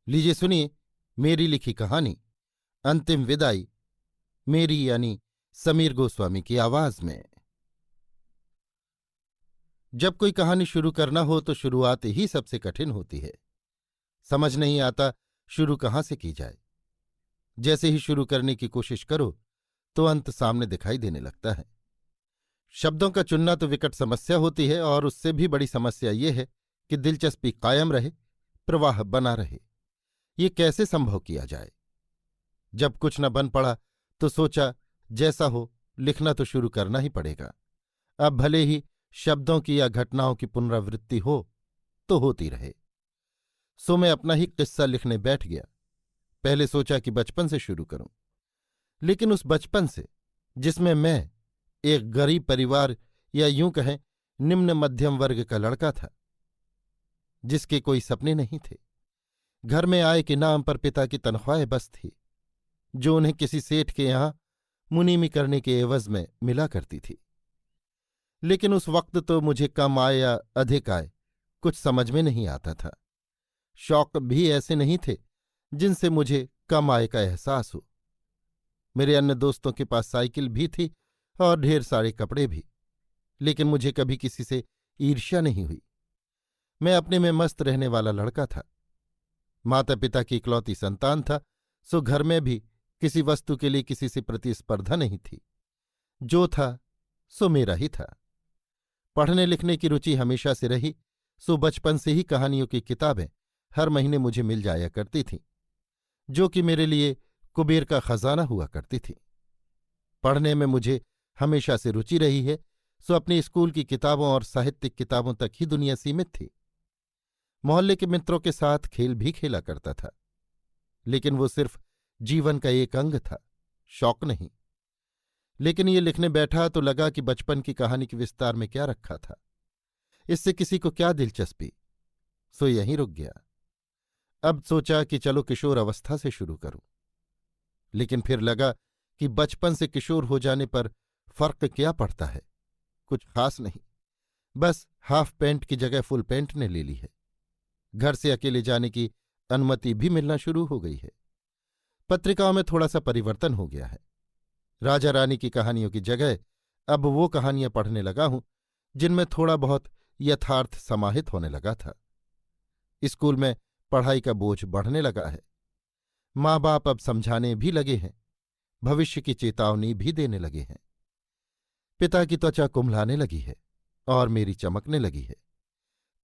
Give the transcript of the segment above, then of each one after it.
लीजिए सुनिए मेरी लिखी कहानी अंतिम विदाई, मेरी यानी समीर गोस्वामी की आवाज में। जब कोई कहानी शुरू करना हो तो शुरुआत ही सबसे कठिन होती है। समझ नहीं आता शुरू कहाँ से की जाए। जैसे ही शुरू करने की कोशिश करो तो अंत सामने दिखाई देने लगता है। शब्दों का चुनना तो विकट समस्या होती है, और उससे भी बड़ी समस्या ये है कि दिलचस्पी कायम रहे, प्रवाह बना रहे। ये कैसे संभव किया जाए? जब कुछ न बन पड़ा तो सोचा जैसा हो लिखना तो शुरू करना ही पड़ेगा। अब भले ही शब्दों की या घटनाओं की पुनरावृत्ति हो तो होती रहे। सो मैं अपना ही किस्सा लिखने बैठ गया। पहले सोचा कि बचपन से शुरू करूं, लेकिन उस बचपन से जिसमें मैं एक गरीब परिवार या यूं कहें निम्न मध्यम वर्ग का लड़का था, जिसके कोई सपने नहीं थे। घर में आय के नाम पर पिता की तनख्वाहें बस थी, जो उन्हें किसी सेठ के यहां मुनीमी करने के एवज में मिला करती थी। लेकिन उस वक्त तो मुझे कम आय या अधिक आय कुछ समझ में नहीं आता था। शौक भी ऐसे नहीं थे जिनसे मुझे कम आय का एहसास हो। मेरे अन्य दोस्तों के पास साइकिल भी थी और ढेर सारे कपड़े भी, लेकिन मुझे कभी किसी से ईर्ष्या नहीं हुई। मैं अपने में मस्त रहने वाला लड़का था। माता पिता की इकलौती संतान था, सो घर में भी किसी वस्तु के लिए किसी से प्रतिस्पर्धा नहीं थी। जो था सो मेरा ही था। पढ़ने लिखने की रुचि हमेशा से रही, सो बचपन से ही कहानियों की किताबें हर महीने मुझे मिल जाया करती थीं, जो कि मेरे लिए कुबेर का खजाना हुआ करती थी। पढ़ने में मुझे हमेशा से रुचि रही है, सो अपनी स्कूल की किताबों और साहित्यिक किताबों तक ही दुनिया सीमित थी। मोहल्ले के मित्रों के साथ खेल भी खेला करता था, लेकिन वो सिर्फ जीवन का एक अंग था, शौक नहीं। लेकिन ये लिखने बैठा तो लगा कि बचपन की कहानी के विस्तार में क्या रखा था, इससे किसी को क्या दिलचस्पी। सो यहीं रुक गया। अब सोचा कि चलो किशोर अवस्था से शुरू करूं, लेकिन फिर लगा कि बचपन से किशोर हो जाने पर फर्क क्या पड़ता है, कुछ खास नहीं। बस हाफ पैंट की जगह फुल पैंट ने ले ली है। घर से अकेले जाने की अनुमति भी मिलना शुरू हो गई है। पत्रिकाओं में थोड़ा सा परिवर्तन हो गया है। राजा रानी की कहानियों की जगह अब वो कहानियां पढ़ने लगा हूं जिनमें थोड़ा बहुत यथार्थ समाहित होने लगा था। स्कूल में पढ़ाई का बोझ बढ़ने लगा है। माँ बाप अब समझाने भी लगे हैं, भविष्य की चेतावनी भी देने लगे हैं। पिता की त्वचा कुम्हलाने लगी है और मेरी चमकने लगी है।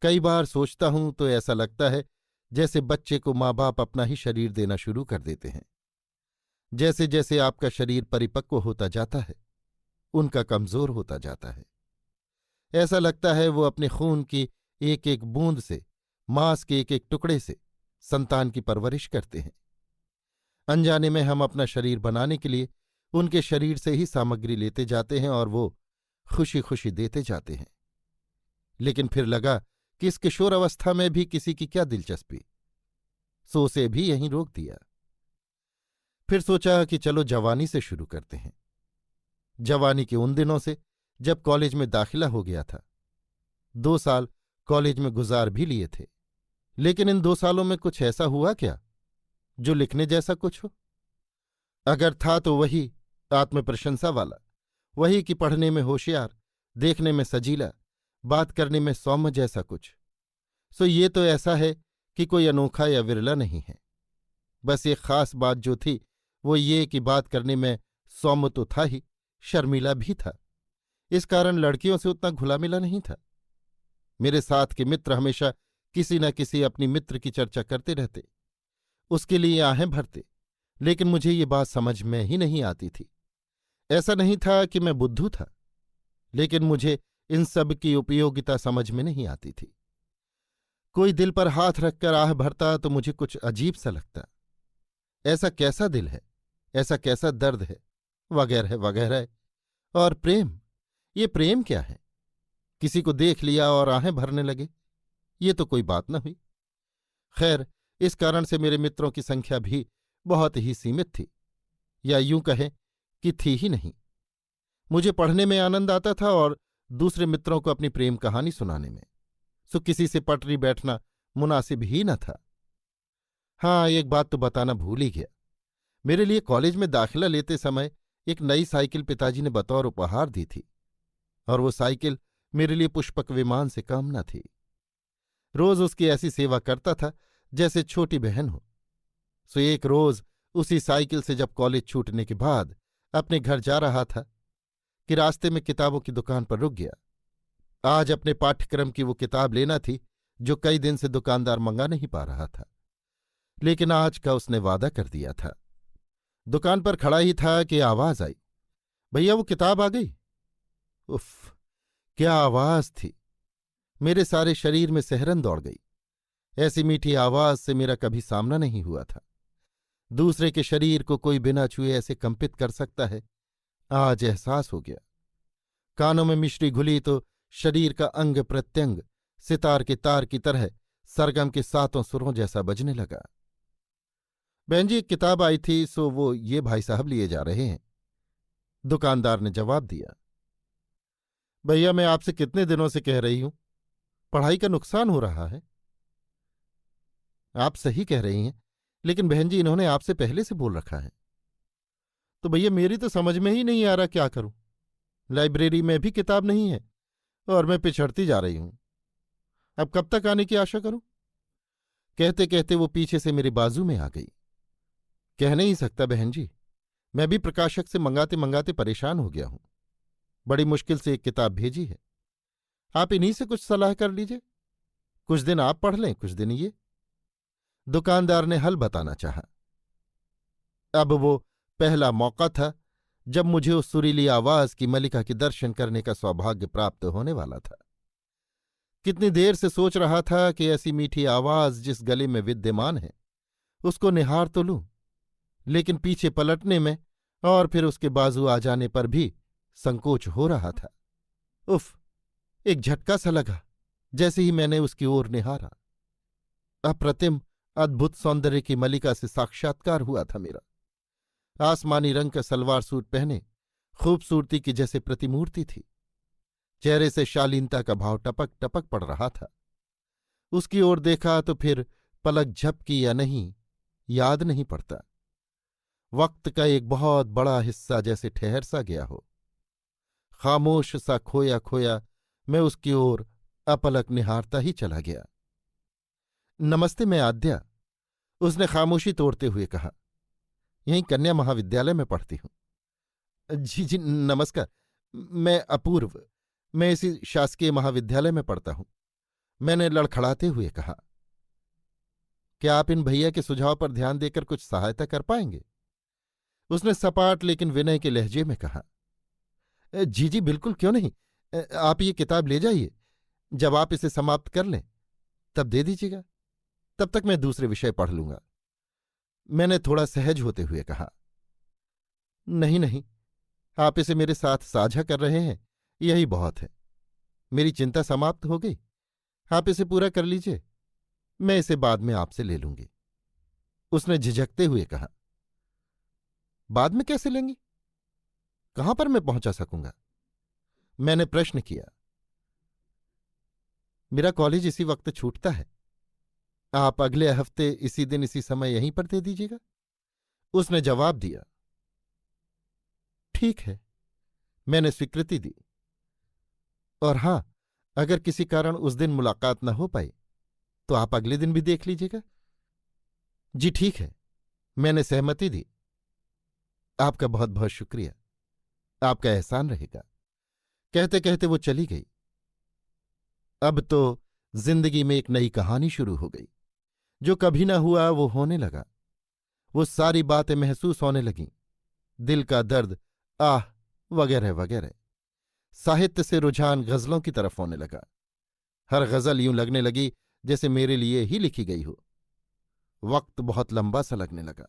कई बार सोचता हूं तो ऐसा लगता है जैसे बच्चे को माँ बाप अपना ही शरीर देना शुरू कर देते हैं। जैसे जैसे आपका शरीर परिपक्व होता जाता है, उनका कमजोर होता जाता है। ऐसा लगता है वो अपने खून की एक एक बूंद से, मांस के एक एक टुकड़े से संतान की परवरिश करते हैं। अनजाने में हम अपना शरीर बनाने के लिए उनके शरीर से ही सामग्री लेते जाते हैं और वो खुशी खुशी देते जाते हैं। लेकिन फिर लगा कि इस किशोर अवस्था में भी किसी की क्या दिलचस्पी, सो उसे भी यहीं रोक दिया। फिर सोचा कि चलो जवानी से शुरू करते हैं। जवानी के उन दिनों से जब कॉलेज में दाखिला हो गया था। 2 साल कॉलेज में गुजार भी लिए थे, लेकिन इन 2 सालों में कुछ ऐसा हुआ क्या जो लिखने जैसा कुछ हो? अगर था तो वही आत्मप्रशंसा वाला, वही कि पढ़ने में होशियार, देखने में सजीला, बात करने में सौम्य जैसा कुछ। सो ये तो ऐसा है कि कोई अनोखा या विरला नहीं है। बस एक खास बात जो थी वो ये कि बात करने में सौम्य तो था ही, शर्मीला भी था। इस कारण लड़कियों से उतना घुला मिला नहीं था। मेरे साथ के मित्र हमेशा किसी न किसी अपनी मित्र की चर्चा करते रहते, उसके लिए आहें भरते, लेकिन मुझे ये बात समझ में ही नहीं आती थी। ऐसा नहीं था कि मैं बुद्धू था, लेकिन मुझे इन सब की उपयोगिता समझ में नहीं आती थी। कोई दिल पर हाथ रखकर आह भरता तो मुझे कुछ अजीब सा लगता। ऐसा कैसा दिल है, ऐसा कैसा दर्द है, वगैरह वगैरह। और प्रेम, ये प्रेम क्या है? किसी को देख लिया और आहें भरने लगे, ये तो कोई बात न हुई। खैर, इस कारण से मेरे मित्रों की संख्या भी बहुत ही सीमित थी, या यूं कहें कि थी ही नहीं। मुझे पढ़ने में आनंद आता था और दूसरे मित्रों को अपनी प्रेम कहानी सुनाने में, सो किसी से पटरी बैठना मुनासिब ही न था। हाँ, एक बात तो बताना भूल ही गया। मेरे लिए कॉलेज में दाखिला लेते समय एक नई साइकिल पिताजी ने बतौर उपहार दी थी, और वो साइकिल मेरे लिए पुष्पक विमान से कम न थी। रोज उसकी ऐसी सेवा करता था जैसे छोटी बहन हो। सो एक रोज उसी साइकिल से जब कॉलेज छूटने के बाद अपने घर जा रहा था कि रास्ते में किताबों की दुकान पर रुक गया। आज अपने पाठ्यक्रम की वो किताब लेना थी जो कई दिन से दुकानदार मंगा नहीं पा रहा था, लेकिन आज का उसने वादा कर दिया था। दुकान पर खड़ा ही था कि आवाज आई, भैया वो किताब आ गई। उफ, क्या आवाज थी! मेरे सारे शरीर में सिहरन दौड़ गई। ऐसी मीठी आवाज से मेरा कभी सामना नहीं हुआ था। दूसरे के शरीर को कोई बिना छुए ऐसे कंपित कर सकता है, आज एहसास हो गया। कानों में मिश्री घुली तो शरीर का अंग प्रत्यंग सितार के तार की तरह सरगम के सातों सुरों जैसा बजने लगा। बहन जी, एक किताब आई थी, सो वो ये भाई साहब लिए जा रहे हैं, दुकानदार ने जवाब दिया। भैया, मैं आपसे कितने दिनों से कह रही हूं, पढ़ाई का नुकसान हो रहा है। आप सही कह रही हैं, लेकिन बहन जी इन्होंने आपसे पहले से बोल रखा है। तो भैया मेरी तो समझ में ही नहीं आ रहा क्या करूं। लाइब्रेरी में भी किताब नहीं है और मैं पिछड़ती जा रही हूं। अब कब तक आने की आशा करूं? कहते कहते वो पीछे से मेरी बाजू में आ गई। कह नहीं सकता बहन जी, मैं भी प्रकाशक से मंगाते मंगाते परेशान हो गया हूं। बड़ी मुश्किल से एक किताब भेजी है। आप इन्हीं से कुछ सलाह कर लीजिए। कुछ दिन आप पढ़ लें, कुछ दिन ये। दुकानदार ने हल बताना चाहा। अब वो पहला मौका था जब मुझे उस सुरीली आवाज की मलिका के दर्शन करने का सौभाग्य प्राप्त होने वाला था। कितनी देर से सोच रहा था कि ऐसी मीठी आवाज जिस गले में विद्यमान है उसको निहार तो लूं, लेकिन पीछे पलटने में और फिर उसके बाजू आ जाने पर भी संकोच हो रहा था। उफ, एक झटका सा लगा जैसे ही मैंने उसकी ओर निहारा। अप्रतिम अद्भुत सौंदर्य की मलिका से साक्षात्कार हुआ था मेरा। आसमानी रंग का सलवार सूट पहने खूबसूरती की जैसे प्रतिमूर्ति थी। चेहरे से शालीनता का भाव टपक टपक पड़ रहा था। उसकी ओर देखा तो फिर पलक झपकी या नहीं याद नहीं पड़ता। वक्त का एक बहुत बड़ा हिस्सा जैसे ठहर सा गया हो। खामोश सा खोया खोया मैं उसकी ओर अपलक निहारता ही चला गया। नमस्ते, मैं आद्या, उसने खामोशी तोड़ते हुए कहा। यहीं कन्या महाविद्यालय में पढ़ती हूं। जी जी नमस्कार, मैं अपूर्व, मैं इसी शासकीय महाविद्यालय में पढ़ता हूं, मैंने लड़खड़ाते हुए कहा। क्या आप इन भैया के सुझाव पर ध्यान देकर कुछ सहायता कर पाएंगे? उसने सपाट लेकिन विनय के लहजे में कहा। जी जी बिल्कुल, क्यों नहीं। आप ये किताब ले जाइए, जब आप इसे समाप्त कर लें तब दे दीजिएगा, तब तक मैं दूसरे विषय पढ़ लूंगा। मैंने थोड़ा सहज होते हुए कहा। नहीं नहीं, आप इसे मेरे साथ साझा कर रहे हैं, यही बहुत है। मेरी चिंता समाप्त हो गई। आप इसे पूरा कर लीजिए, मैं इसे बाद में आपसे ले लूंगी, उसने झिझकते हुए कहा। बाद में कैसे लेंगी? कहां पर मैं पहुंचा सकूंगा? मैंने प्रश्न किया। मेरा कॉलेज इसी वक्त छूटता है, आप अगले हफ्ते इसी दिन इसी समय यहीं पर दे दीजिएगा, उसने जवाब दिया। ठीक है, मैंने स्वीकृति दी। और हां, अगर किसी कारण उस दिन मुलाकात न हो पाई तो आप अगले दिन भी देख लीजिएगा। जी ठीक है, मैंने सहमति दी। आपका बहुत बहुत शुक्रिया, आपका एहसान रहेगा। कहते कहते वो चली गई। अब तो जिंदगी में एक नई कहानी शुरू हो गई। जो कभी ना हुआ वो होने लगा। वो सारी बातें महसूस होने लगीं, दिल का दर्द, आह, वगैरह वगैरह। साहित्य से रुझान गजलों की तरफ होने लगा। हर गजल यूं लगने लगी जैसे मेरे लिए ही लिखी गई हो। वक्त बहुत लंबा सा लगने लगा।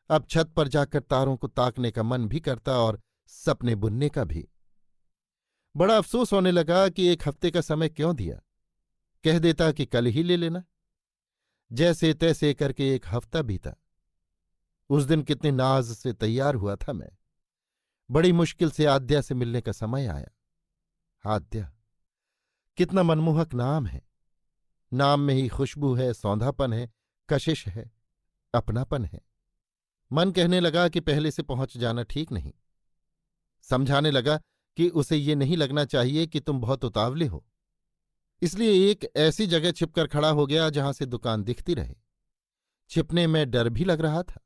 अब छत पर जाकर तारों को ताकने का मन भी करता और सपने बुनने का भी। बड़ा अफसोस होने लगा कि एक हफ्ते का समय क्यों दिया, कह देता कि कल ही ले लेना। जैसे तैसे करके एक हफ्ता बीता। उस दिन कितने नाज से तैयार हुआ था मैं। बड़ी मुश्किल से आद्या से मिलने का समय आया। आद्या, कितना मनमोहक नाम है। नाम में ही खुशबू है, सौंधापन है, कशिश है। अपनापन है। मन कहने लगा कि पहले से पहुंच जाना ठीक नहीं। समझाने लगा कि उसे ये नहीं लगना चाहिए कि तुम बहुत उतावले हो, इसलिए एक ऐसी जगह छिपकर खड़ा हो गया जहां से दुकान दिखती रहे। छिपने में डर भी लग रहा था।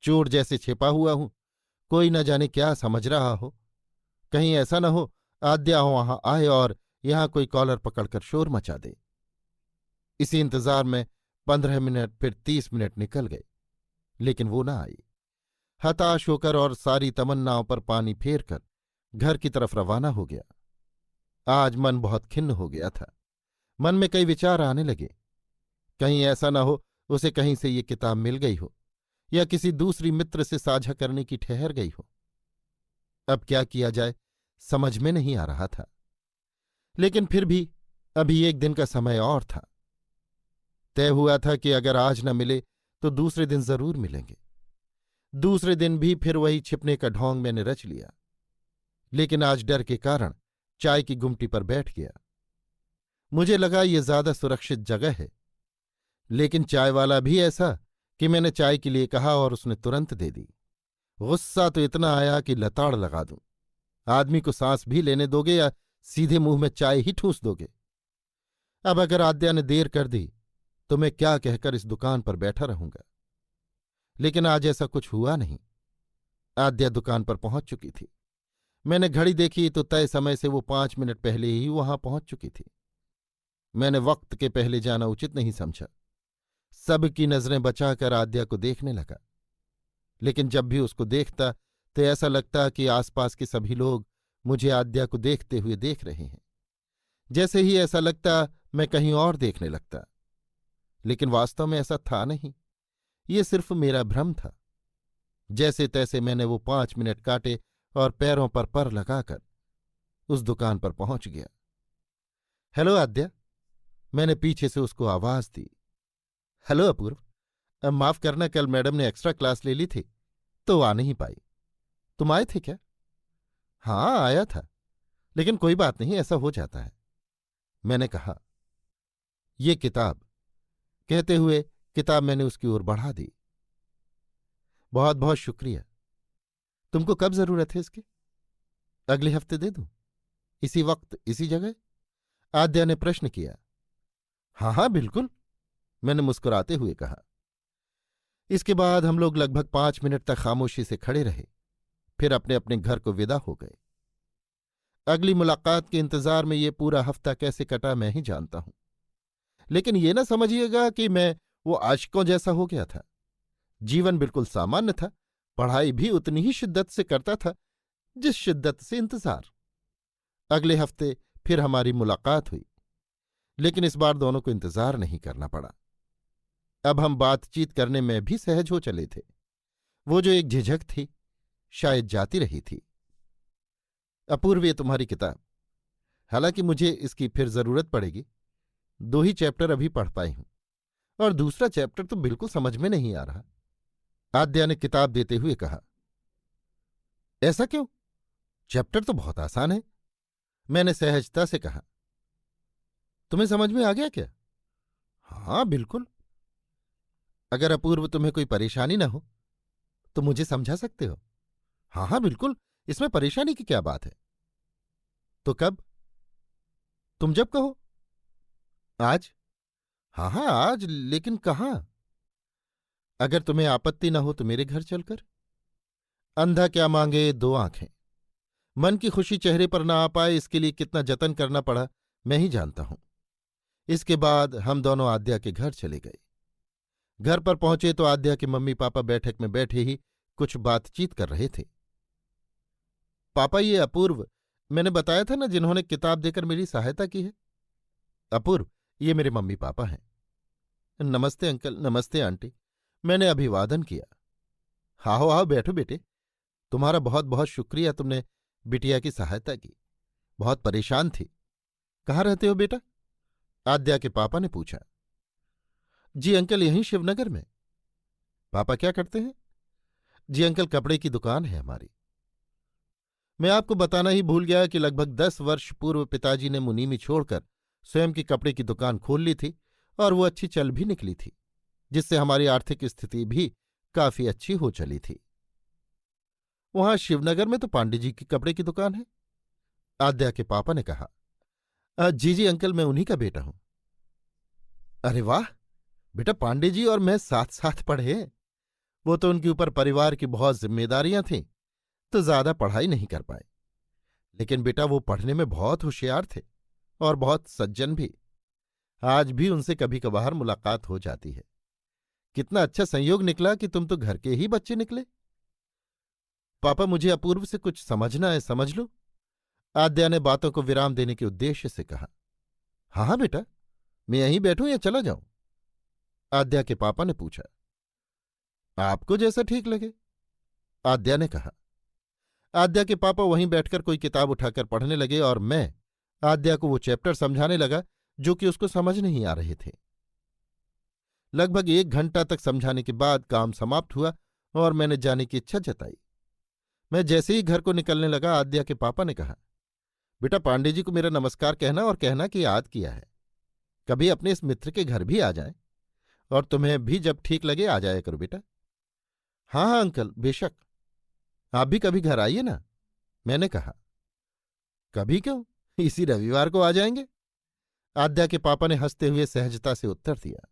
चोर जैसे छिपा हुआ हूं, कोई न जाने क्या समझ रहा हो। कहीं ऐसा न हो आद्या वहां आए और यहां कोई कॉलर पकड़कर शोर मचा दे। इसी इंतजार में 15 मिनट फिर 30 मिनट निकल गए, लेकिन वो न आई। हताश होकर और सारी तमन्नाओं पर पानी फेरकर घर की तरफ रवाना हो गया। आज मन बहुत खिन्न हो गया था। मन में कई विचार आने लगे। कहीं ऐसा न हो उसे कहीं से ये किताब मिल गई हो या किसी दूसरी मित्र से साझा करने की ठहर गई हो। अब क्या किया जाए समझ में नहीं आ रहा था। लेकिन फिर भी अभी एक दिन का समय और था। तय हुआ था कि अगर आज न मिले तो दूसरे दिन जरूर मिलेंगे। दूसरे दिन भी फिर वही छिपने का ढोंग मैंने रच लिया, लेकिन आज डर के कारण चाय की गुमटी पर बैठ गया। मुझे लगा ये ज्यादा सुरक्षित जगह है, लेकिन चाय वाला भी ऐसा कि मैंने चाय के लिए कहा और उसने तुरंत दे दी। गुस्सा तो इतना आया कि लताड़ लगा दूं। आदमी को सांस भी लेने दोगे या सीधे मुंह में चाय ही ठूंस दोगे? अब अगर आद्या ने देर कर दी तो मैं क्या कहकर इस दुकान पर बैठा रहूंगा। लेकिन आज ऐसा कुछ हुआ नहीं। आद्या दुकान पर पहुंच चुकी थी। मैंने घड़ी देखी तो तय समय से वो 5 मिनट पहले ही वहां पहुंच चुकी थी। मैंने वक्त के पहले जाना उचित नहीं समझा। सबकी नजरें बचाकर आद्या को देखने लगा, लेकिन जब भी उसको देखता तो ऐसा लगता कि आसपास के सभी लोग मुझे आद्या को देखते हुए देख रहे हैं। जैसे ही ऐसा लगता मैं कहीं और देखने लगता, लेकिन वास्तव में ऐसा था नहीं। ये सिर्फ मेरा भ्रम था। जैसे तैसे मैंने वो 5 मिनट काटे और पैरों पर लगाकर उस दुकान पर पहुंच गया। हेलो आद्या, मैंने पीछे से उसको आवाज दी। हेलो अपूर्व, माफ करना, कल मैडम ने एक्स्ट्रा क्लास ले ली थी तो आ नहीं पाई। तुम आए थे क्या? हाँ आया था, लेकिन कोई बात नहीं, ऐसा हो जाता है, मैंने कहा। ये किताब, कहते हुए किताब मैंने उसकी ओर बढ़ा दी। बहुत बहुत शुक्रिया। तुमको कब जरूरत है इसकी? अगले हफ्ते दे दूं, इसी वक्त इसी जगह? आद्या ने प्रश्न किया। हाँ हाँ बिल्कुल, मैंने मुस्कुराते हुए कहा। इसके बाद हम लोग लगभग 5 मिनट तक खामोशी से खड़े रहे, फिर अपने अपने घर को विदा हो गए। अगली मुलाकात के इंतजार में ये पूरा हफ्ता कैसे कटा मैं ही जानता हूं। लेकिन ये न समझिएगा कि मैं वो आशिकों जैसा हो गया था। जीवन बिल्कुल सामान्य था। पढ़ाई भी उतनी ही शिद्दत से करता था जिस शिद्दत से इंतजार। अगले हफ्ते फिर हमारी मुलाकात हुई, लेकिन इस बार दोनों को इंतजार नहीं करना पड़ा। अब हम बातचीत करने में भी सहज हो चले थे। वो जो एक झिझक थी शायद जाती रही थी। अपूर्व, ये तुम्हारी किताब, हालांकि मुझे इसकी फिर जरूरत पड़ेगी। 2 ही चैप्टर अभी पढ़ पाई हूं और दूसरा चैप्टर तो बिल्कुल समझ में नहीं आ रहा। आद्या ने किताब देते हुए कहा। ऐसा क्यों? चैप्टर तो बहुत आसान है, मैंने सहजता से कहा। तुम्हें समझ में आ गया क्या? हाँ बिल्कुल। अगर अपूर्व तुम्हें कोई परेशानी ना हो तो मुझे समझा सकते हो। हाँ हाँ बिल्कुल, इसमें परेशानी की क्या बात है। तो कब? तुम जब कहो। आज? हाँ हाँ आज, लेकिन कहाँ? अगर तुम्हें आपत्ति न हो तो मेरे घर चलकर। अंधा क्या मांगे 2 आंखें। मन की खुशी चेहरे पर ना आ पाए इसके लिए कितना जतन करना पड़ा मैं ही जानता हूं। इसके बाद हम दोनों आद्या के घर चले गए। घर पर पहुंचे तो आद्या के मम्मी पापा बैठक में बैठे ही कुछ बातचीत कर रहे थे। पापा, ये अपूर्व, मैंने बताया था ना, जिन्होंने किताब देकर मेरी सहायता की है। अपूर्व, ये मेरे मम्मी पापा हैं। नमस्ते अंकल। नमस्ते आंटी, मैंने अभिवादन किया। आओ आओ बैठो बेटे। तुम्हारा बहुत बहुत शुक्रिया, तुमने बिटिया की सहायता की। बहुत परेशान थी। कहाँ रहते हो बेटा? आद्या के पापा ने पूछा। जी अंकल, यहीं शिवनगर में। पापा क्या करते हैं? जी अंकल, कपड़े की दुकान है हमारी। मैं आपको बताना ही भूल गया कि लगभग 10 वर्ष पूर्व पिताजी ने मुनीमी छोड़कर स्वयं की कपड़े की दुकान खोल ली थी और वो अच्छी चल भी निकली थी। जिससे हमारी आर्थिक स्थिति भी काफी अच्छी हो चली थी। वहां शिवनगर में तो पांडे जी की कपड़े की दुकान है, आद्या के पापा ने कहा। जी जी अंकल, मैं उन्हीं का बेटा हूं। अरे वाह बेटा, पांडे जी और मैं साथ साथ पढ़े हैं। वो तो उनके ऊपर परिवार की बहुत जिम्मेदारियां थीं, तो ज्यादा पढ़ाई नहीं कर पाए। लेकिन बेटा वो पढ़ने में बहुत होशियार थे और बहुत सज्जन भी। आज भी उनसे कभी कभार मुलाकात हो जाती है। कितना अच्छा संयोग निकला कि तुम तो घर के ही बच्चे निकले। पापा, मुझे अपूर्व से कुछ समझना है, समझ लो, आद्या ने बातों को विराम देने के उद्देश्य से कहा। हाँ हाँ बेटा, मैं यहीं बैठूं या चला जाऊं? आद्या के पापा ने पूछा। आपको जैसा ठीक लगे, आद्या ने कहा। आद्या के पापा वहीं बैठकर कोई किताब उठाकर पढ़ने लगे और मैं आद्या को वो चैप्टर समझाने लगा जो कि उसको समझ नहीं आ रहे थे। लगभग 1 घंटा तक समझाने के बाद काम समाप्त हुआ और मैंने जाने की इच्छा जताई। मैं जैसे ही घर को निकलने लगा, आद्या के पापा ने कहा, बेटा पांडे जी को मेरा नमस्कार कहना और कहना कि याद किया है। कभी अपने इस मित्र के घर भी आ जाएं, और तुम्हें भी जब ठीक लगे आ जाया करो बेटा। हाँ हाँ अंकल, बेशक। आप भी कभी घर आइए ना, मैंने कहा। कभी क्यों, इसी रविवार को आ जाएंगे, आद्या के पापा ने हंसते हुए सहजता से उत्तर दिया।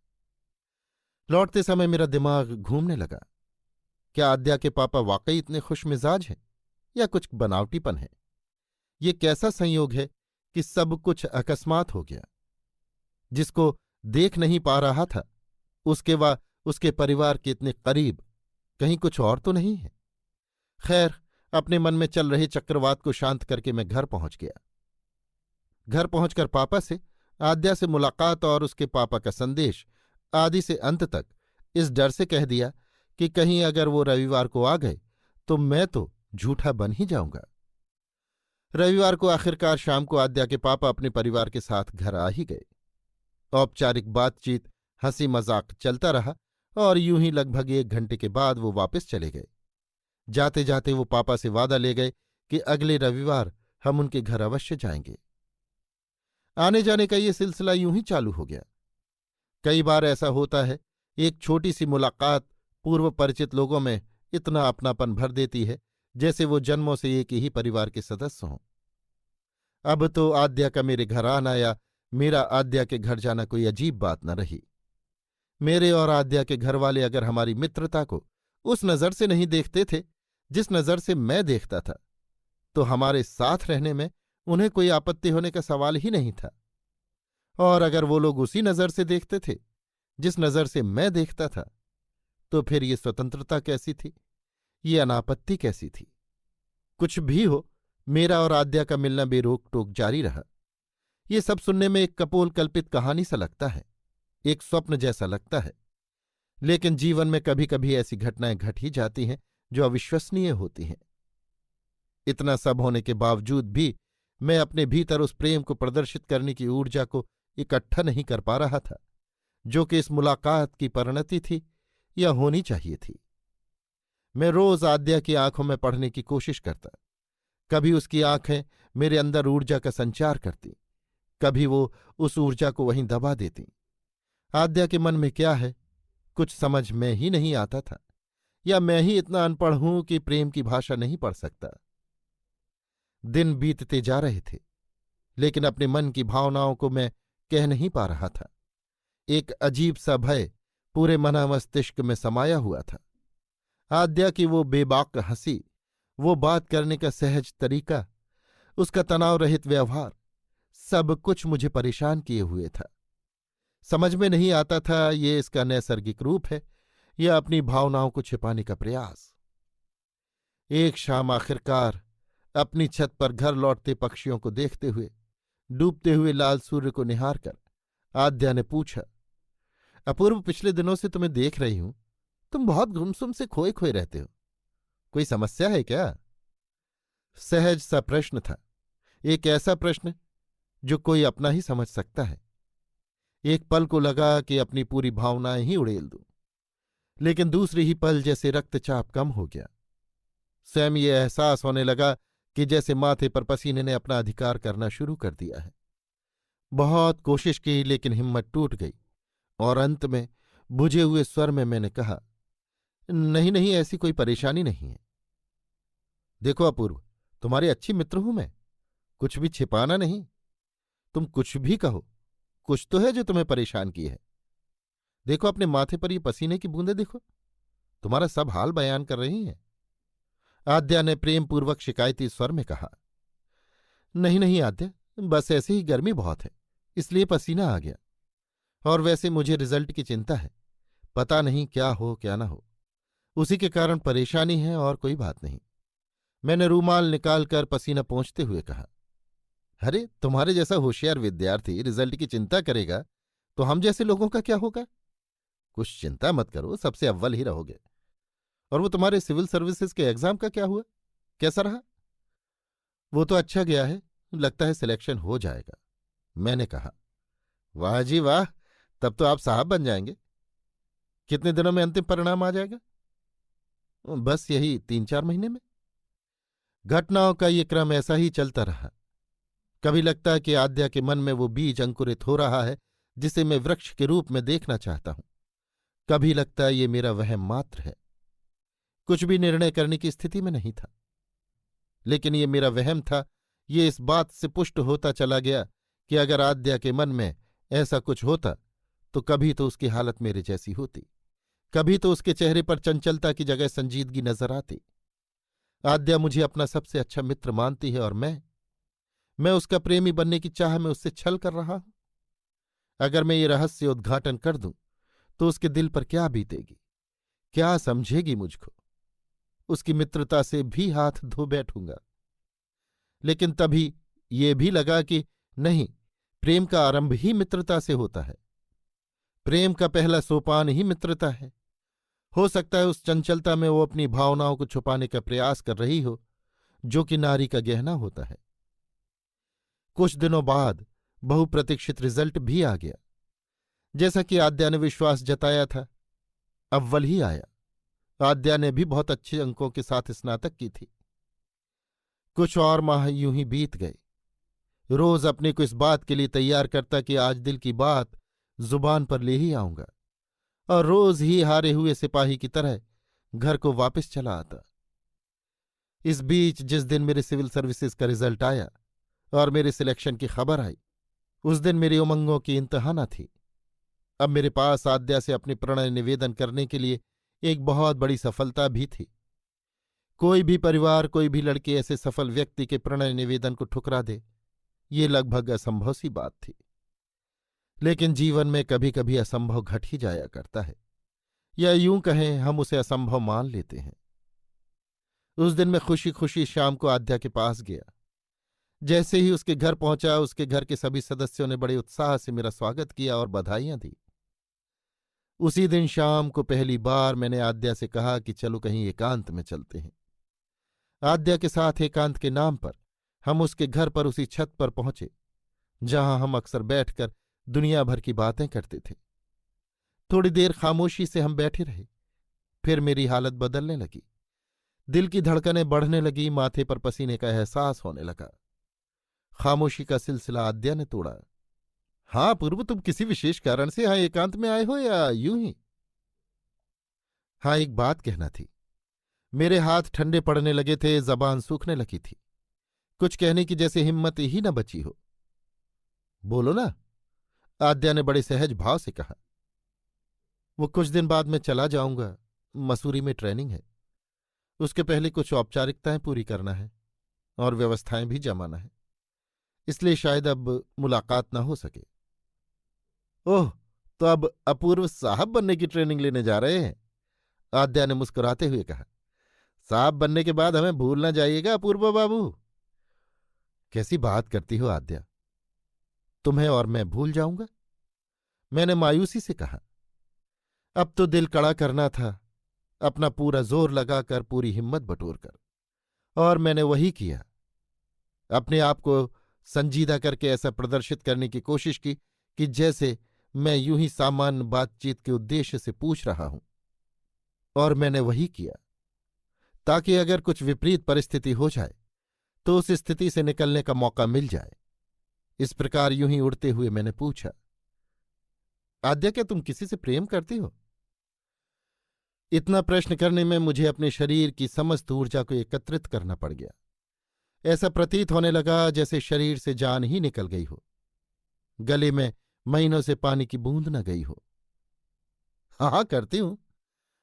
लौटते समय मेरा दिमाग घूमने लगा। क्या आद्या के पापा वाकई इतने खुशमिजाज हैं या कुछ बनावटीपन है? ये कैसा संयोग है कि सब कुछ अकस्मात हो गया। जिसको देख नहीं पा रहा था उसके व उसके परिवार के इतने करीब कहीं कुछ और तो नहीं है। खैर, अपने मन में चल रहे चक्रवात को शांत करके मैं घर पहुंच गया। घर पहुंचकर पापा से, आद्या से मुलाकात और उसके पापा का संदेश आदि से अंत तक इस डर से कह दिया कि कहीं अगर वो रविवार को आ गए तो मैं तो झूठा बन ही जाऊंगा। रविवार को आखिरकार शाम को आद्या के पापा अपने परिवार के साथ घर आ ही गए। औपचारिक बातचीत, हंसी मजाक चलता रहा और यूं ही लगभग 1 घंटे के बाद वो वापस चले गए। जाते जाते वो पापा से वादा ले गए कि अगले रविवार हम उनके घर अवश्य जाएंगे। आने जाने का ये सिलसिला यूं ही चालू हो गया। कई बार ऐसा होता है, एक छोटी सी मुलाकात पूर्व परिचित लोगों में इतना अपनापन भर देती है जैसे वो जन्मों से एक ही परिवार के सदस्य हों। अब तो आद्या का मेरे घर आना या मेरा आद्या के घर जाना कोई अजीब बात न रही। मेरे और आद्या के घर वाले अगर हमारी मित्रता को उस नज़र से नहीं देखते थे जिस नज़र से मैं देखता था, तो हमारे साथ रहने में उन्हें कोई आपत्ति होने का सवाल ही नहीं था। और अगर वो लोग उसी नज़र से देखते थे जिस नज़र से मैं देखता था, तो फिर ये स्वतंत्रता कैसी थी, ये अनापत्ति कैसी थी? कुछ भी हो, मेरा और आद्या का मिलना बेरोक टोक जारी रहा। ये सब सुनने में एक कपोल कल्पित कहानी सा लगता है, एक स्वप्न जैसा लगता है, लेकिन जीवन में कभी कभी ऐसी घटनाएं घट ही जाती हैं जो अविश्वसनीय होती हैं। इतना सब होने के बावजूद भी मैं अपने भीतर उस प्रेम को प्रदर्शित करने की ऊर्जा को इकट्ठा नहीं कर पा रहा था जो कि इस मुलाकात की परिणति थी या होनी चाहिए थी। मैं रोज आद्या की आंखों में पढ़ने की कोशिश करता। कभी उसकी आंखें मेरे अंदर ऊर्जा का संचार करती, कभी वो उस ऊर्जा को वहीं दबा देती। आद्या के मन में क्या है कुछ समझ में ही नहीं आता था, या मैं ही इतना अनपढ़ हूं कि प्रेम की भाषा नहीं पढ़ सकता। दिन बीतते जा रहे थे, लेकिन अपने मन की भावनाओं को मैं कह नहीं पा रहा था। एक अजीब सा भय पूरे मना मस्तिष्क में समाया हुआ था। आद्या की वो बेबाक हंसी, वो बात करने का सहज तरीका, उसका तनाव रहित व्यवहार, सब कुछ मुझे परेशान किए हुए था। समझ में नहीं आता था ये इसका नैसर्गिक रूप है या अपनी भावनाओं को छिपाने का प्रयास। एक शाम आखिरकार अपनी छत पर घर लौटते पक्षियों को देखते हुए, डूबते हुए लाल सूर्य को निहार कर आद्या ने पूछा, अपूर्व, पिछले दिनों से तुम्हें देख रही हूं, तुम बहुत गुमसुम से खोए खोए रहते हो, कोई समस्या है क्या? सहज सा प्रश्न था, एक ऐसा प्रश्न जो कोई अपना ही समझ सकता है। एक पल को लगा कि अपनी पूरी भावनाएं ही उड़ेल दूं, लेकिन दूसरी ही पल जैसे रक्तचाप कम हो गया। स्वयं ये एहसास होने लगा कि जैसे माथे पर पसीने ने अपना अधिकार करना शुरू कर दिया है। बहुत कोशिश की लेकिन हिम्मत टूट गई और अंत में बुझे हुए स्वर में मैंने कहा, नहीं नहीं, ऐसी कोई परेशानी नहीं है। देखो अपूर्व, तुम्हारी अच्छी मित्र हूं मैं, कुछ भी छिपाना नहीं। तुम कुछ भी कहो, कुछ तो है जो तुम्हें परेशान की है। देखो अपने माथे पर ये पसीने की बूंदें देखो, तुम्हारा सब हाल बयान कर रही हैं। आद्या ने प्रेमपूर्वक शिकायती स्वर में कहा, नहीं नहीं आद्या, बस ऐसे ही गर्मी बहुत है, इसलिए पसीना आ गया। और वैसे मुझे रिजल्ट की चिंता है, पता नहीं क्या हो क्या ना हो, उसी के कारण परेशानी है और कोई बात नहीं। मैंने रूमाल निकालकर पसीना पोंछते हुए कहा, अरे तुम्हारे जैसा होशियार विद्यार्थी रिजल्ट की चिंता करेगा तो हम जैसे लोगों का क्या होगा? कुछ चिंता मत करो, सबसे अव्वल ही रहोगे। और वो तुम्हारे सिविल सर्विसेज के एग्जाम का क्या हुआ, कैसा रहा? वो तो अच्छा गया है, लगता है सिलेक्शन हो जाएगा। मैंने कहा, वाह जी वाह, तब तो आप साहब बन जाएंगे। कितने दिनों में अंतिम परिणाम आ जाएगा? बस यही 3-4 महीने में। घटनाओं का ये क्रम ऐसा ही चलता रहा। कभी लगता है कि आद्या के मन में वो बीज अंकुरित हो रहा है जिसे मैं वृक्ष के रूप में देखना चाहता हूं। कभी लगता है ये मेरा वहम मात्र है, कुछ भी निर्णय करने की स्थिति में नहीं था। लेकिन ये मेरा वहम था, ये इस बात से पुष्ट होता चला गया कि अगर आद्या के मन में ऐसा कुछ होता तो कभी तो उसकी हालत मेरे जैसी होती, कभी तो उसके चेहरे पर चंचलता की जगह संजीदगी नजर आती। आद्या मुझे अपना सबसे अच्छा मित्र मानती है और मैं उसका प्रेमी बनने की चाह में उससे छल कर रहा हूं। अगर मैं ये रहस्य उद्घाटन कर दूं तो उसके दिल पर क्या बीतेगी, क्या समझेगी मुझको? उसकी मित्रता से भी हाथ धो बैठूंगा। लेकिन तभी ये भी लगा कि नहीं, प्रेम का आरंभ ही मित्रता से होता है, प्रेम का पहला सोपान ही मित्रता है। हो सकता है उस चंचलता में वो अपनी भावनाओं को छुपाने का प्रयास कर रही हो, जो कि नारी का गहना होता है। कुछ दिनों बाद बहुप्रतीक्षित रिजल्ट भी आ गया। जैसा कि आद्या ने विश्वास जताया था, अव्वल ही आया। आद्या ने भी बहुत अच्छे अंकों के साथ स्नातक की थी। कुछ और माह यूं ही बीत गए। रोज अपने को इस बात के लिए तैयार करता कि आज दिल की बात जुबान पर ले ही आऊंगा, और रोज ही हारे हुए सिपाही की तरह घर को वापस चला आता। इस बीच जिस दिन मेरे सिविल सर्विसेज का रिजल्ट आया और मेरे सिलेक्शन की खबर आई, उस दिन मेरी उमंगों की इंतहा न थी। अब मेरे पास आद्या से अपनी प्रणय निवेदन करने के लिए एक बहुत बड़ी सफलता भी थी। कोई भी परिवार, कोई भी लड़की ऐसे सफल व्यक्ति के प्रणय निवेदन को ठुकरा दे, ये लगभग असंभव सी बात थी। लेकिन जीवन में कभी कभी असंभव घट ही जाया करता है, या यूं कहें हम उसे असंभव मान लेते हैं। उस दिन मैं खुशी खुशी शाम को आद्या के पास गया। जैसे ही उसके घर पहुंचा, उसके घर के सभी सदस्यों ने बड़े उत्साह से मेरा स्वागत किया और बधाइयां दी। उसी दिन शाम को पहली बार मैंने आद्या से कहा कि चलो कहीं एकांत में चलते हैं। आद्या के साथ एकांत के नाम पर हम उसके घर पर उसी छत पर पहुंचे जहां हम अक्सर बैठकर दुनिया भर की बातें करते थे। थोड़ी देर खामोशी से हम बैठे रहे, फिर मेरी हालत बदलने लगी। दिल की धड़कनें बढ़ने लगी, माथे पर पसीने का एहसास होने लगा। खामोशी का सिलसिला आद्या ने तोड़ा। हाँ पूर्व, तुम किसी विशेष कारण से यहां एकांत में आए हो या यूं ही? हाँ, एक बात कहना थी। मेरे हाथ ठंडे पड़ने लगे थे, जबान सूखने लगी थी, कुछ कहने की जैसे हिम्मत ही न बची हो। बोलो ना, आद्या ने बड़े सहज भाव से कहा। वो कुछ दिन बाद मैं चला जाऊंगा, मसूरी में ट्रेनिंग है। उसके पहले कुछ औपचारिकताएं पूरी करना है और व्यवस्थाएं भी जमाना है, इसलिए शायद अब मुलाकात ना हो सके। ओह, तो अब अपूर्व साहब बनने की ट्रेनिंग लेने जा रहे हैं? आद्या ने मुस्कुराते हुए कहा। साहब बनने के बाद हमें भूल ना जाइएगा अपूर्व बाबू। कैसी बात करती हो आद्या, तुम्हें और मैं भूल जाऊंगा? मैंने मायूसी से कहा। अब तो दिल कड़ा करना था, अपना पूरा जोर लगाकर, पूरी हिम्मत बटोरकर, और मैंने वही किया। अपने आप को संजीदा करके ऐसा प्रदर्शित करने की कोशिश की कि जैसे मैं यूं ही सामान्य बातचीत के उद्देश्य से पूछ रहा हूं। और मैंने वही किया ताकि अगर कुछ विपरीत परिस्थिति हो जाए तो उस स्थिति से निकलने का मौका मिल जाए। इस प्रकार यूं ही उड़ते हुए मैंने पूछा, आद्या, क्या तुम किसी से प्रेम करती हो? इतना प्रश्न करने में मुझे अपने शरीर की समस्त ऊर्जा को एकत्रित करना पड़ गया। ऐसा प्रतीत होने लगा जैसे शरीर से जान ही निकल गई हो, गले में महीनों से पानी की बूंद न गई हो। हाँ हाँ, करती हूं।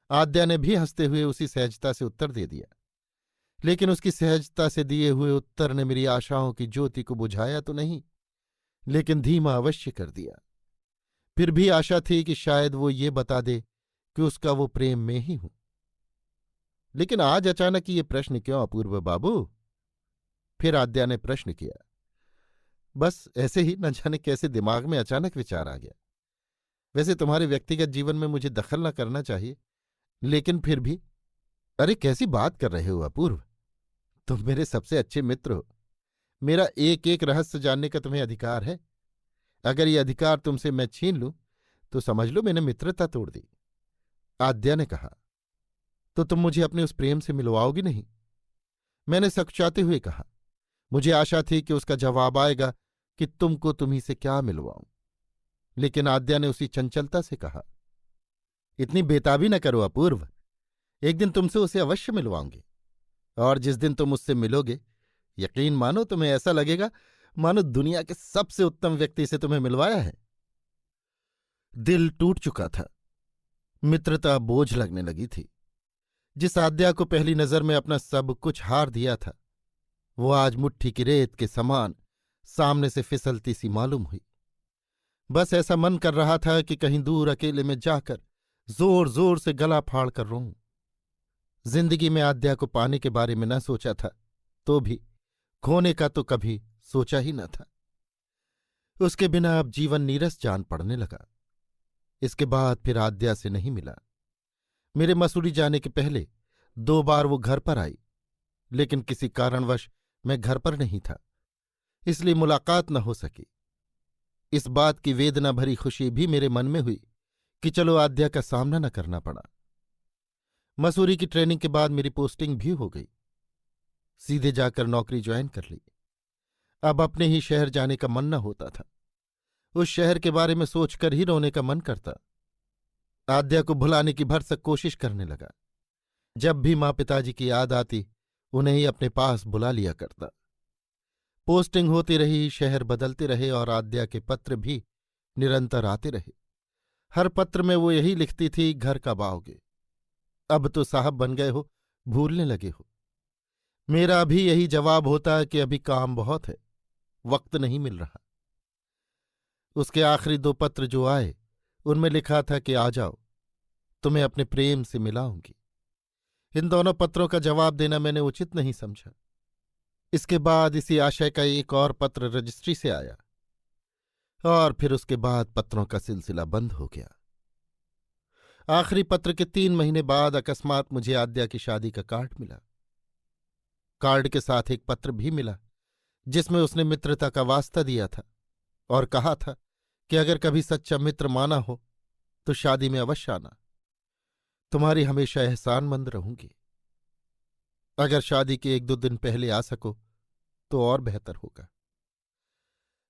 आद्या ने भी हंसते हुए उसी सहजता से उत्तर दे दिया। लेकिन उसकी सहजता से दिए हुए उत्तर ने मेरी आशाओं की ज्योति को बुझाया तो नहीं, लेकिन धीमा अवश्य कर दिया। फिर भी आशा थी कि शायद वो ये बता दे कि उसका वो प्रेम में ही हूं। लेकिन आज अचानक ये प्रश्न क्यों अपूर्व बाबू? फिर आद्या ने प्रश्न किया। बस ऐसे ही, न जाने कैसे दिमाग में अचानक विचार आ गया। वैसे तुम्हारे व्यक्तिगत जीवन में मुझे दखल न करना चाहिए, लेकिन फिर भी। अरे कैसी बात कर रहे हो अपूर्व? तुम मेरे सबसे अच्छे मित्र हो। मेरा एक एक रहस्य जानने का तुम्हें अधिकार है। अगर ये अधिकार तुमसे मैं छीन लूं तो समझ लो मैंने मित्रता तोड़ दी। आद्या ने कहा। तो तुम मुझे अपने उस प्रेम से मिलवाओगी नहीं? मैंने सकुचाते हुए कहा। मुझे आशा थी कि उसका जवाब आएगा कि तुमको तुम्ही से क्या मिलवाऊं, लेकिन आद्या ने उसी चंचलता से कहा। इतनी बेताबी न करो अपूर्व। एक दिन तुमसे उसे अवश्य मिलवाऊंगी, और जिस दिन तुम उससे मिलोगे, यकीन मानो तुम्हें ऐसा लगेगा मानो दुनिया के सबसे उत्तम व्यक्ति से तुम्हें मिलवाया है। दिल टूट चुका था। मित्रता बोझ लगने लगी थी। जिस आद्या को पहली नजर में अपना सब कुछ हार दिया था, वो आज मुट्ठी की रेत के समान सामने से फिसलती सी मालूम हुई। बस ऐसा मन कर रहा था कि कहीं दूर अकेले में जाकर जोर जोर से गला फाड़ कर रोऊं। जिंदगी में आद्या को पाने के बारे में न सोचा था, तो भी खोने का तो कभी सोचा ही न था। उसके बिना अब जीवन नीरस जान पड़ने लगा। इसके बाद फिर आद्या से नहीं मिला। मेरे मसूरी जाने के पहले 2 बार वो घर पर आई, लेकिन किसी कारणवश मैं घर पर नहीं था, इसलिए मुलाकात न हो सकी। इस बात की वेदना भरी खुशी भी मेरे मन में हुई कि चलो आद्या का सामना न करना पड़ा। मसूरी की ट्रेनिंग के बाद मेरी पोस्टिंग भी हो गई। सीधे जाकर नौकरी ज्वाइन कर ली। अब अपने ही शहर जाने का मन न होता था। उस शहर के बारे में सोचकर ही रोने का मन करता। आद्या को भुलाने की भरसक कोशिश करने लगा। जब भी माँ पिताजी की याद आती, उन्हें ही अपने पास बुला लिया करता। पोस्टिंग होती रही, शहर बदलते रहे और आद्या के पत्र भी निरंतर आते रहे। हर पत्र में वो यही लिखती थी, घर कब आओगे? अब तो साहब बन गए हो, भूलने लगे हो। मेरा भी यही जवाब होता कि अभी काम बहुत है, वक्त नहीं मिल रहा। उसके आखिरी 2 पत्र जो आए, उनमें लिखा था कि आ जाओ, तुम्हें अपने प्रेम से मिलाऊंगी। इन दोनों पत्रों का जवाब देना मैंने उचित नहीं समझा। इसके बाद इसी आशय का एक और पत्र रजिस्ट्री से आया, और फिर उसके बाद पत्रों का सिलसिला बंद हो गया। आखिरी पत्र के 3 महीने बाद अकस्मात मुझे आद्या की शादी का कार्ड मिला। कार्ड के साथ एक पत्र भी मिला, जिसमें उसने मित्रता का वास्ता दिया था और कहा था कि अगर कभी सच्चा मित्र माना हो तो शादी में अवश्य आना। तुम्हारी हमेशा एहसानमंद रहूंगी। अगर शादी के 1-2 दिन पहले आ सको तो और बेहतर होगा।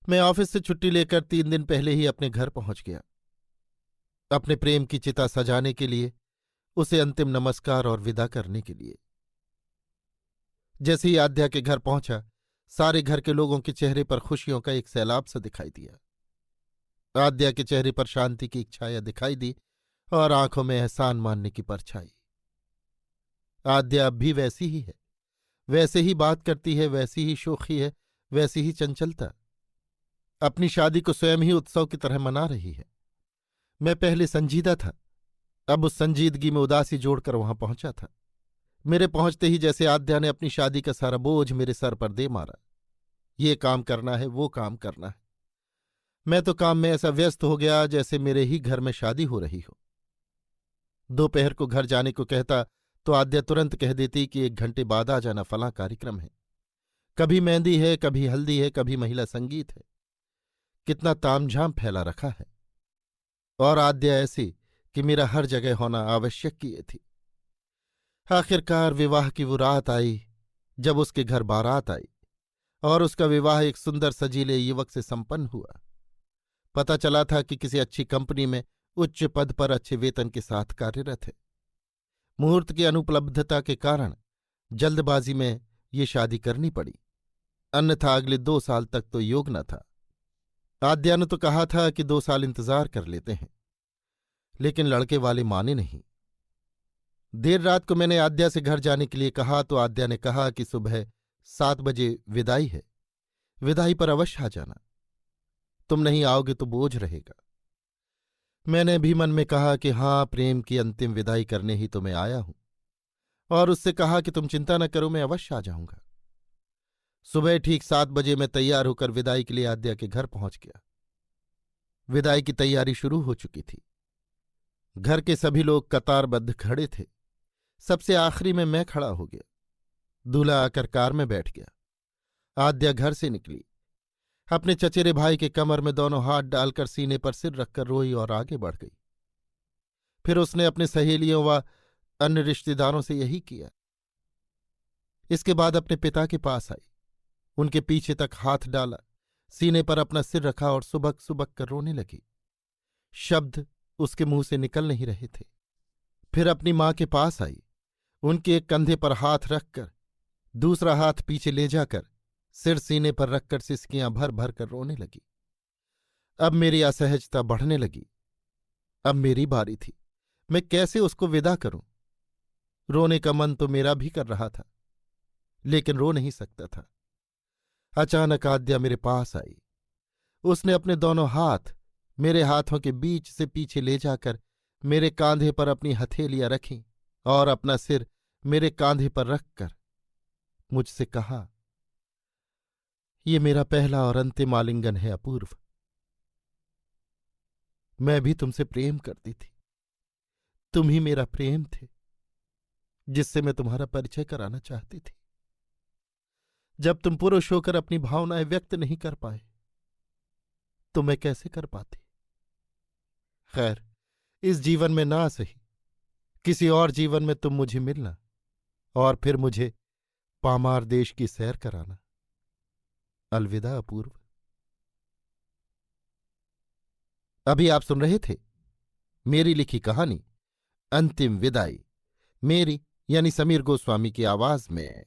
मैं ऑफिस से छुट्टी लेकर 3 दिन पहले ही अपने घर पहुंच गया, अपने प्रेम की चिता सजाने के लिए, उसे अंतिम नमस्कार और विदा करने के लिए। जैसे ही आद्या के घर पहुंचा, सारे घर के लोगों के चेहरे पर खुशियों का एक सैलाब सा दिखाई दिया। आद्या के चेहरे पर शांति की एक छाया दिखाई दी और आंखों में एहसान मानने की परछाई। आद्या अब भी वैसी ही है, वैसे ही बात करती है, वैसी ही शोखी है, वैसी ही चंचलता। अपनी शादी को स्वयं ही उत्सव की तरह मना रही है। मैं पहले संजीदा था, अब उस संजीदगी में उदासी जोड़कर वहां पहुंचा था। मेरे पहुंचते ही जैसे आद्या ने अपनी शादी का सारा बोझ मेरे सर पर दे मारा। ये काम करना है, वो काम करना है। मैं तो काम में ऐसा व्यस्त हो गया जैसे मेरे ही घर में शादी हो रही हो। दोपहर को घर जाने को कहता तो आद्या तुरंत कह देती कि 1 घंटे बाद आ जाना, फलां कार्यक्रम है। कभी मेहंदी है, कभी हल्दी है, कभी महिला संगीत है। कितना तामझाम फैला रखा है। और आद्या ऐसी कि मेरा हर जगह होना आवश्यक किए थी। आखिरकार विवाह की वो रात आई जब उसके घर बारात आई और उसका विवाह एक सुंदर सजीले युवक से संपन्न हुआ। पता चला था कि किसी अच्छी कंपनी में उच्च पद पर अच्छे वेतन के साथ कार्यरत है। मुहूर्त की अनुपलब्धता के कारण जल्दबाजी में ये शादी करनी पड़ी, अन्यथा अगले 2 साल तक तो योग न था। आद्या ने तो कहा था कि 2 साल इंतजार कर लेते हैं, लेकिन लड़के वाले माने नहीं। देर रात को मैंने आद्या से घर जाने के लिए कहा तो आद्या ने कहा कि सुबह 7 बजे विदाई है, विदाई पर अवश्य आ जाना। तुम नहीं आओगे तो बोझ रहेगा। मैंने भी मन में कहा कि हाँ, प्रेम की अंतिम विदाई करने ही तो मैं आया हूं, और उससे कहा कि तुम चिंता न करो, मैं अवश्य आ जाऊंगा। सुबह ठीक 7 बजे मैं तैयार होकर विदाई के लिए आद्या के घर पहुंच गया। विदाई की तैयारी शुरू हो चुकी थी। घर के सभी लोग कतारबद्ध खड़े थे। सबसे आखिरी में मैं खड़ा हो गया। दूल्हा आकर कार में बैठ गया। आद्या घर से निकली, अपने चचेरे भाई के कमर में दोनों हाथ डालकर सीने पर सिर रखकर रोई और आगे बढ़ गई। फिर उसने अपने सहेलियों व अन्य रिश्तेदारों से यही किया। इसके बाद अपने पिता के पास आई, उनके पीछे तक हाथ डाला, सीने पर अपना सिर रखा और सुबक सुबक कर रोने लगी। शब्द उसके मुंह से निकल नहीं रहे थे। फिर अपनी मां के पास आई, उनके एक कंधे पर हाथ रखकर दूसरा हाथ पीछे ले जाकर सिर सीने पर रखकर सिसकियां भर भर कर रोने लगी। अब मेरी असहजता बढ़ने लगी। अब मेरी बारी थी, मैं कैसे उसको विदा करूं। रोने का मन तो मेरा भी कर रहा था, लेकिन रो नहीं सकता था। अचानक आद्या मेरे पास आई। उसने अपने दोनों हाथ मेरे हाथों के बीच से पीछे ले जाकर मेरे कांधे पर अपनी हथेलियां रखीं और अपना सिर मेरे कांधे पर रखकर मुझसे कहा, ये मेरा पहला और अंतिम आलिंगन है अपूर्व। मैं भी तुमसे प्रेम करती थी, तुम ही मेरा प्रेम थे, जिससे मैं तुम्हारा परिचय कराना चाहती थी। जब तुम पुरुष होकर अपनी भावनाएं व्यक्त नहीं कर पाए तो मैं कैसे कर पाती। खैर, इस जीवन में ना सही, किसी और जीवन में तुम मुझे मिलना और फिर मुझे पामार देश की सैर कराना। अलविदा अपूर्व। अभी आप सुन रहे थे मेरी लिखी कहानी अंतिम विदाई, मेरी यानी समीर गोस्वामी की आवाज में।